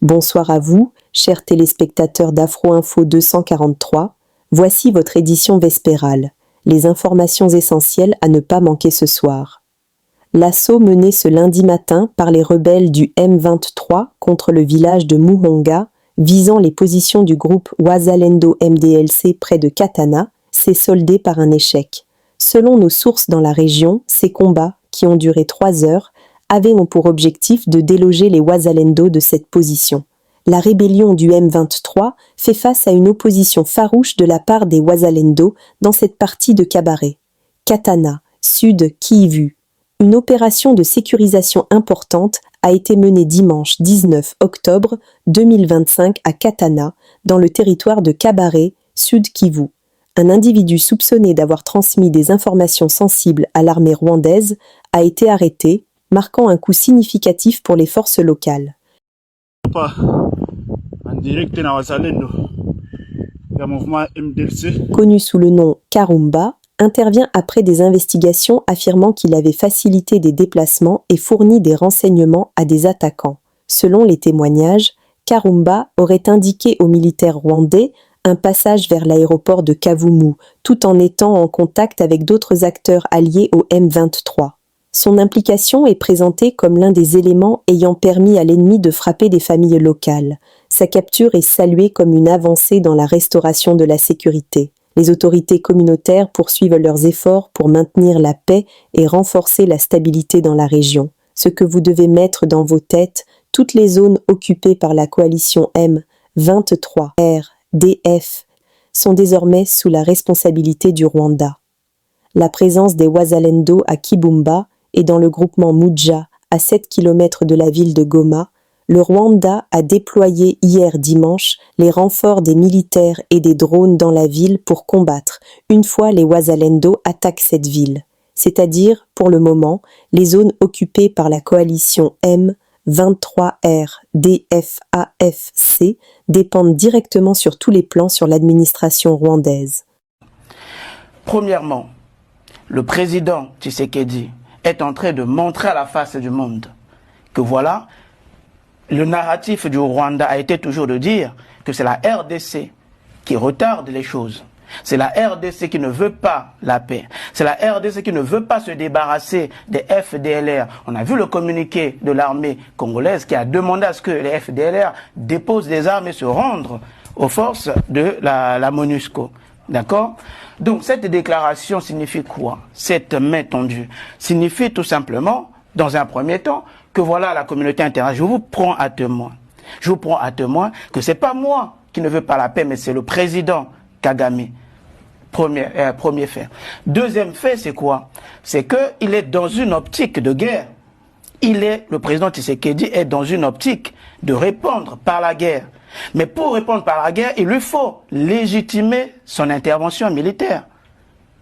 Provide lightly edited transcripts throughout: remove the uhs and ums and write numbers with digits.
Bonsoir à vous, chers téléspectateurs d'Afro Info 243. Voici votre édition vespérale. Les informations essentielles à ne pas manquer ce soir. L'assaut mené ce lundi matin par les rebelles du M23 contre le village de Muhonga, visant les positions du groupe Wazalendo MDLC près de Katana, s'est soldé par un échec. Selon nos sources dans la région, ces combats, qui ont duré 3 heures, avaient pour objectif de déloger les Wazalendo de cette position. La rébellion du M23 fait face à une opposition farouche de la part des Wazalendo dans cette partie de Kabaré. Katana, sud Kivu. Une opération de sécurisation importante a été menée dimanche 19 octobre 2025 à Katana, dans le territoire de Kabaré, sud Kivu. Un individu soupçonné d'avoir transmis des informations sensibles à l'armée rwandaise a été arrêté, marquant un coup significatif pour les forces locales. Connu sous le nom Karumba, intervient après des investigations affirmant qu'il avait facilité des déplacements et fourni des renseignements à des attaquants. Selon les témoignages, Karumba aurait indiqué aux militaires rwandais un passage vers l'aéroport de Kavumu, tout en étant en contact avec d'autres acteurs alliés au M23. Son implication est présentée comme l'un des éléments ayant permis à l'ennemi de frapper des familles locales. Sa capture est saluée comme une avancée dans la restauration de la sécurité. Les autorités communautaires poursuivent leurs efforts pour maintenir la paix et renforcer la stabilité dans la région. Ce que vous devez mettre dans vos têtes, toutes les zones occupées par la coalition M23-RDF sont désormais sous la responsabilité du Rwanda. La présence des Wazalendo à Kibumba et dans le groupement Muja, à 7 km de la ville de Goma, le Rwanda a déployé hier dimanche les renforts des militaires et des drones dans la ville pour combattre, une fois les Wazalendo attaquent cette ville, c'est-à-dire, pour le moment, les zones occupées par la coalition M23-RDF-AFC dépendent directement sur tous les plans sur l'administration rwandaise. Premièrement, le président Tshisekedi est en train de montrer à la face du monde que voilà, le narratif du Rwanda a été toujours de dire que c'est la RDC qui retarde les choses. C'est la RDC qui ne veut pas la paix. C'est la RDC qui ne veut pas se débarrasser des FDLR. On a vu le communiqué de l'armée congolaise qui a demandé à ce que les FDLR déposent des armes et se rendent aux forces de la MONUSCO. D'accord? Donc cette déclaration signifie quoi? Cette main tendue signifie tout simplement, dans un premier temps, que voilà la communauté internationale. Je vous prends à témoin. Je vous prends à témoin que c'est pas moi qui ne veux pas la paix, mais c'est le président Kagame. Premier fait. Deuxième fait, c'est quoi? C'est qu'il est dans une optique de guerre. Le président Tshisekedi est dans une optique de répondre par la guerre. Mais pour répondre par la guerre, il lui faut légitimer son intervention militaire.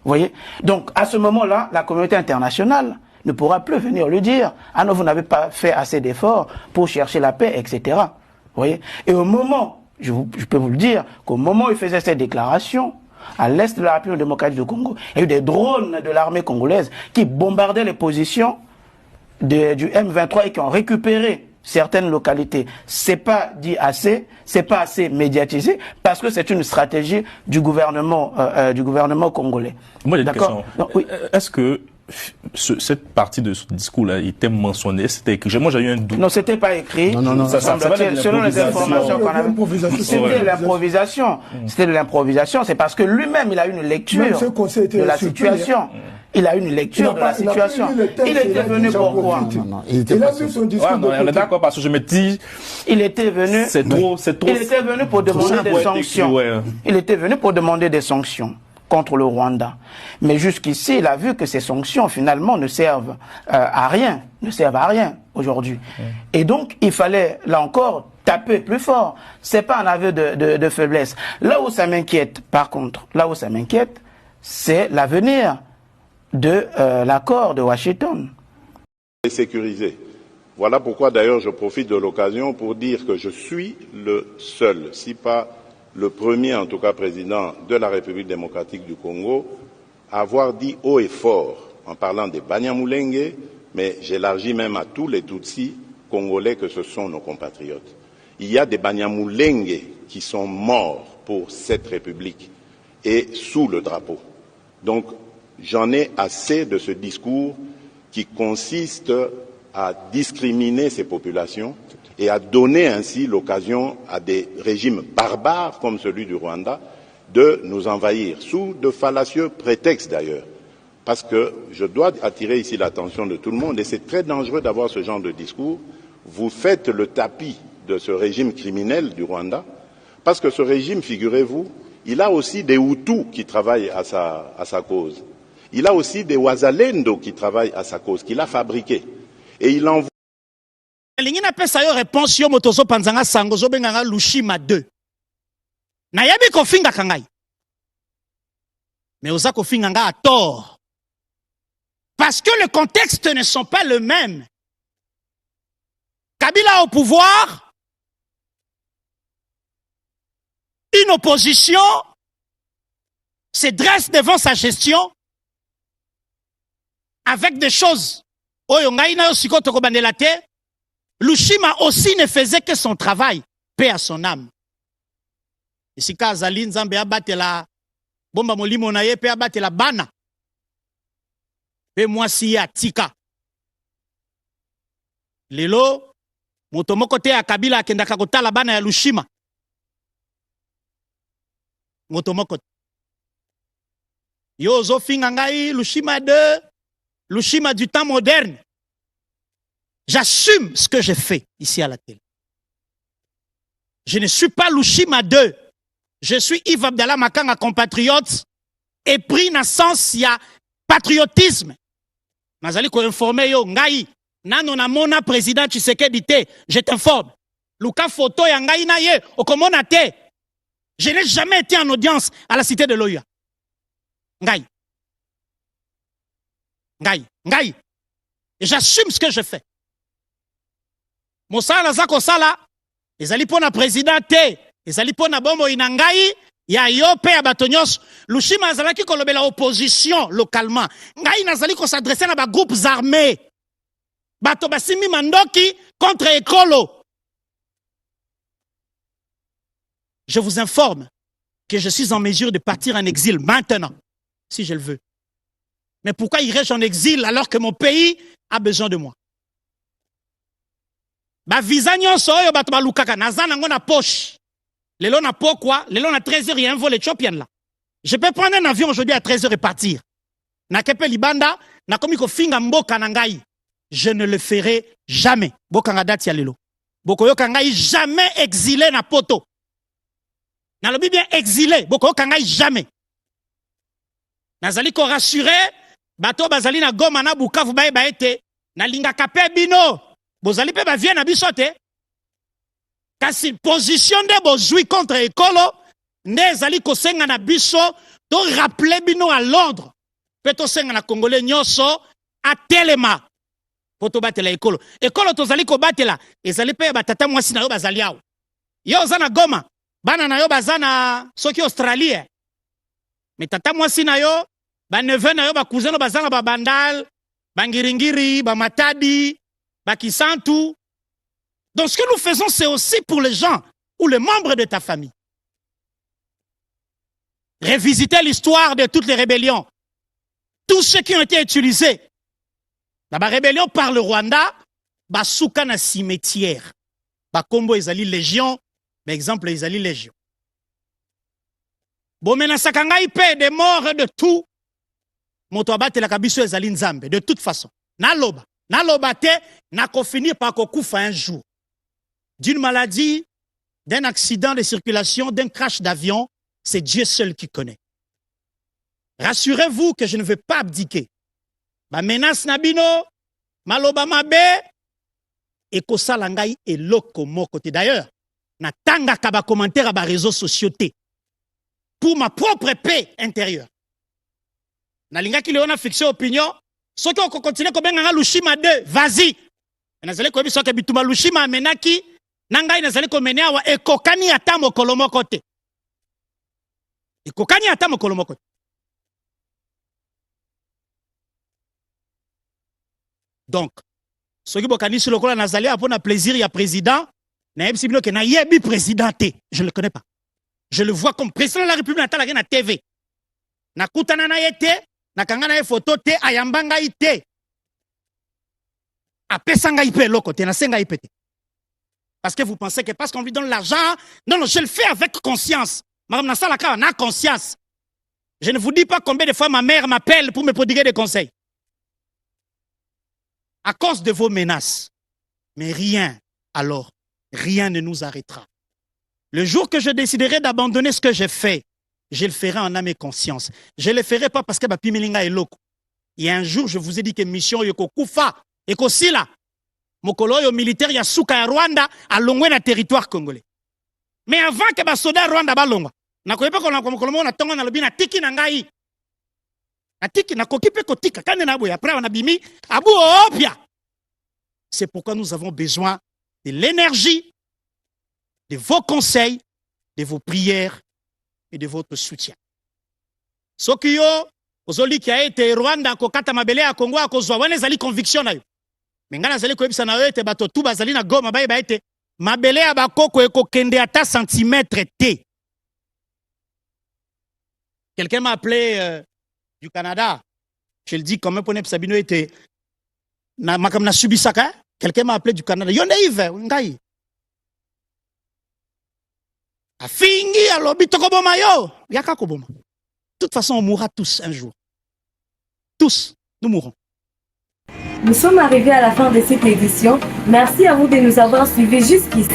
Vous voyez? Donc, à ce moment-là, la communauté internationale ne pourra plus venir lui dire « Ah non, vous n'avez pas fait assez d'efforts pour chercher la paix, etc. » Vous voyez? Et au moment, je peux vous le dire, qu'au moment où il faisait cette déclaration, à l'est de la République démocratique du Congo, il y a eu des drones de l'armée congolaise qui bombardaient les positions du M23 et qui ont récupéré certaines localités. C'est pas dit assez, c'est pas assez médiatisé, parce que c'est une stratégie du gouvernement congolais. Moi j'ai une question. Oui. Est-ce que cette partie de ce discours-là était mentionnée, c'était écrit? Moi j'ai eu un doute. Non, c'était pas écrit. Non. Ça selon les informations qu'on avait. C'était l'improvisation. C'était de l'improvisation. C'est parce que lui-même il a une lecture de la situation. Il a une lecture de la situation. Il était venu pourquoi? Il a vu son discours. On est d'accord parce que je me dis. Il était venu. C'est trop. Il était venu pour demander des sanctions. Il était venu pour demander des sanctions contre le Rwanda. Mais jusqu'ici, il a vu que ces sanctions, finalement, ne servent à rien. Ne servent à rien aujourd'hui. Et donc, il fallait, là encore, taper plus fort. C'est pas un aveu de faiblesse. Là où ça m'inquiète, par contre, c'est l'avenir de l'accord de Washington. Sécurisé. Voilà pourquoi d'ailleurs je profite de l'occasion pour dire que je suis le seul, si pas le premier en tout cas président de la République démocratique du Congo, à avoir dit haut et fort, en parlant des Banyamulenge, mais j'élargis même à tous les Tutsis congolais que ce sont nos compatriotes. Il y a des Banyamulenge qui sont morts pour cette République et sous le drapeau. Donc, j'en ai assez de ce discours qui consiste à discriminer ces populations et à donner ainsi l'occasion à des régimes barbares comme celui du Rwanda de nous envahir, sous de fallacieux prétextes d'ailleurs. Parce que je dois attirer ici l'attention de tout le monde, et c'est très dangereux d'avoir ce genre de discours. Vous faites le tapis de ce régime criminel du Rwanda, parce que ce régime, figurez-vous, il a aussi des Hutus qui travaillent à sa cause. Il a aussi des Wazalendo qui travaillent à sa cause, qu'il a fabriqués. Et il envoie... Lingina pesa yo réponse yo motozo panzanga sango zo benganga Lushima 2. Na yabi kofinga kangai. Mais oza kofinga nga à tort. Parce que les contextes ne sont pas les mêmes. Kabila au pouvoir, une opposition se dresse devant sa gestion avec des choses. Lushima aussi ne faisait que son travail, paix à son âme. Ici, Kazali Nzambe abatela bomba molimo na ye pe abatela bana. Pe mwasi ya tika. Lelo moto moko te ya Kabila akendaka kotala bana ya Lushima. Moto moko. Yo zo finga ngai Lushima 2, Lushima du temps moderne. J'assume ce que j'ai fait ici à la télé. Je ne suis pas Lushima 2. Je suis Yves Abdallah Makanga, compatriote, et pris naissance, il y a patriotisme. Nazali ko informer yo ngai nano na mona président Tshisekedi te, je t'informe. Luka photo ya ngai na ye okomona te. Je n'ai jamais été en audience à la cité de l'Oya. Ngai. Ngai. Ngai. Et j'assume ce que je fais. Mosala zako sala, ezali pona président te, ezali pona bombo inangai, ya yo pe ya batonyos, Lushima azalaki kolobela opposition localement. Ngai nazali ko s'adresser na ba groupes armés. Bato basimi mandoki contre Ekolo. Je vous informe que je suis en mesure de partir en exil maintenant, si je le veux. Mais pourquoi irais-je en exil alors que mon pays a besoin de moi? Ba visa nyonso oyo bato balukaka naza nango na poche. Lelo na pokwa, lelo na 13h il y a un vol éthiopien là. Je peux prendre un avion aujourd'hui à 13h et partir. Na kepe libanda, na komi ko finga mboka na ngai. Je ne le ferai jamais. Boka nga dati ya lelo. Boko yo kangai jamais exilé na poto. Na lobi bien exilé, boko yo kangai jamais. Nazali ko rassurer bato bazali na Goma na Bukavu bae baete na linga kape bino. Bozali pe ba vient na biso te. Kasi position de bozui contre Ekolo ne zali ko senga na biso to rappeler bino à Londres. Pe to senga na Congolais nyonso a telema. Poto batela Ekolo. Ekolo to zali ko batela ezali pe batata mwasi na yo bazali awo. Yo za na Goma, bana na yo bazana soki Australie. Mais tata mwasi na yo, ba neveu na yo ba cousin no bazana ba Bandal, bangiringiri, ba Matadi, Bakisantu. Donc ce que nous faisons, c'est aussi pour les gens ou les membres de ta famille. Révisiter l'histoire de toutes les rébellions. Tous ceux qui ont été utilisés. La rébellion par le Rwanda, Basuka na cimetière. Bakombo ezali légion, par exemple ezali légion. Bomena sakanga ipe des morts et de tout. Moto abate la kabiso ezali nzambe de toute façon. Naloba. Naloba te, nako finir par kokufa un jour. D'une maladie, d'un accident de circulation, d'un crash d'avion, c'est Dieu seul qui connaît. Rassurez-vous que je ne vais pas abdiquer. Ma menace nabino, maloba mabe, et kosala ngai eloko moko te. D'ailleurs, na tanga kaba commentaire à ba réseaux sociaux te. Pour ma propre paix intérieure. Na linga ki leona fixé opinion, soki on continue ko benga Lushima 2, vas-y. Nazali ko biso ke bituma Lushima amenaki, nangai nazali ko menea wa ekokani ata mokolo moko te. Ekokani ata mokolo moko te. Donc, soki bokanisi lokola nazali apona plaisir ya président, Naïb Sibino qui n'a yebi présidenté. Je ne le connais pas. Je le vois comme président de la République natale na TV. Na kutana na yete, na kangana ye photo te, ayambanga ite. Apesanga ipe loko te, na senga ipe te. Parce que vous pensez que parce qu'on lui donne l'argent, non, je le fais avec conscience. Madame Nassalaka, on a conscience. Je ne vous dis pas combien de fois ma mère m'appelle pour me prodiguer des conseils. À cause de vos menaces. Mais rien, alors, rien ne nous arrêtera. Le jour que je déciderai d'abandonner ce que j'ai fait, je le ferai en âme et conscience. Je ne le ferai pas parce que ma pimilinga est loco. Il y a un jour, je vous ai dit que mission yoko kufa, eko sila. Mokolo yo militaire ya suka ya Rwanda a longwe na territoire congolais. Mais avant que ba soda Rwanda ba longwa, na koyepa ko na mokolo na tonga na lobi na tiki na ngai. Na tiki na kokipe ko tika kane na boya après on a bimi abu opia. C'est pourquoi nous avons besoin de l'énergie, de vos conseils, de vos prières et de votre soutien. Sokiyo, ozoli qui a été Rwanda ko kata mabele ya Congo a kozwa wane zali conviction na yo. Mengana zali ko ebisa na yo ete bato tu bazali na Goma ba ete mabele ya bakoko eko kende ata centimètre te. Quelqu'un m'a appelé du Canada. Je le dis quand même pour ne Sabino était na makam na subisaka. Quelqu'un m'a appelé du Canada. Yonde Yves, ngai. Afingi alobi tokoboma yo. Yaka koboma. De toute façon, on mourra tous un jour. Tous, nous mourrons. Nous sommes arrivés à la fin de cette édition. Merci à vous de nous avoir suivis jusqu'ici.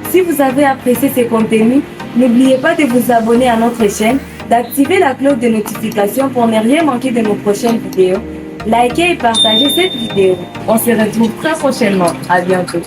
Si vous avez apprécié ces contenus, n'oubliez pas de vous abonner à notre chaîne, d'activer la cloche de notification pour ne rien manquer de nos prochaines vidéos. Likez et partagez cette vidéo. On se retrouve très prochainement. À bientôt.